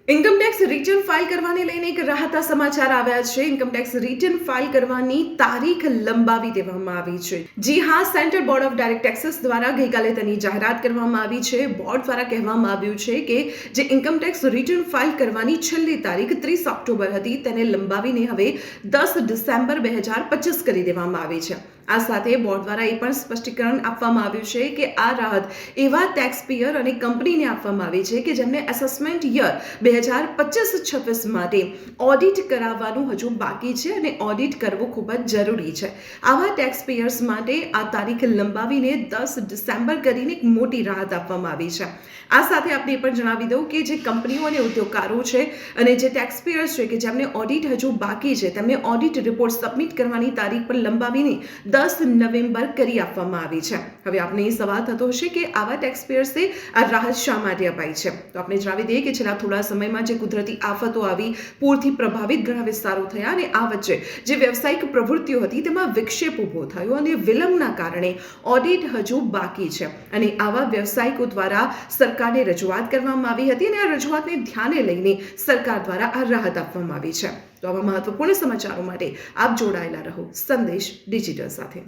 Income tax return file કરવાને લઈને એક રાહતના સમાચાર આવ્યા છે। ઇન્કમટેક્સ રિટર્ન ફાઇલ કરવાની તારીખ લંબાવી દેવામાં આવી છે। જી હા, central board of direct taxes દ્વારા ગઈકાલે તેની જાહેરાત કરવામાં આવી છે। બોર્ડ દ્વારા કહેવામાં આવ્યું છે કે જે ઇન્કમટેક્સ રિટર્ન ફાઇલ કરવાની છેલ્લી તારીખ 30 ઓક્ટોબર હતી તેને લંબાવીને હવે 10 ડિસેમ્બર 2025 કરી દેવામાં આવી છે। આ સાથે બોર્ડ દ્વારા એ પણ સ્પષ્ટીકરણ આપવામાં આવ્યું છે કે આ રાહત એવા ટેક્સ પેયર અને કંપનીને આપવામાં આવી છે કે જેમને એસેસમેન્ટ યર 2025-26 માટે ઓડિટ કરાવવાનું હજુ બાકી છે અને ઓડિટ કરવું ખૂબ જ જરૂરી છે। આવા ટેક્સ પેયર્સ માટે આ તારીખ લંબાવીને 10 ડિસેમ્બર કરીને એક મોટી રાહત આપવામાં આવી છે। આ સાથે આપણે એ પણ જણાવી દઉં કે જે કંપનીઓ અને ઉદ્યોગકારો છે અને જે ટેક્સ પેયર્સ છે કે જેમને ઓડિટ હજુ બાકી છે તેમને ઓડિટ રિપોર્ટ સબમિટ કરવાની તારીખ પર લંબાવીને 10 નવેમ્બર કરી આપવામાં આવી છે। હવે આપને એ સવાલ થતો હશે કે આવા ટેક્સ પેયર્સે આ રાહત શા માટે અપાઈ છે, તો આપણે જણાવી દઈએ કે છેલ્લા થોડા સમયમાં જે કુદરતી આફતો આવી, પૂરથી પ્રભાવિત ઘણા વિસ્તારો થયા અને આ વચ્ચે જે વ્યવસાયિક પ્રવૃત્તિઓ હતી તેમાં વિક્ષેપ ઊભો થયો અને વિલંબના કારણે ઓડિટ હજુ બાકી છે અને આવા વ્યવસાયિકો દ્વારા સરકારને રજૂઆત કરવામાં આવી હતી અને આ રજૂઆતને ધ્યાને લઈને સરકાર દ્વારા આ રાહત આપવામાં આવી છે। તો આવા મહત્વપૂર્ણ સમાચારો માટે આપ જોડાયેલા રહો સંદેશ ડિજિટલ સાથે।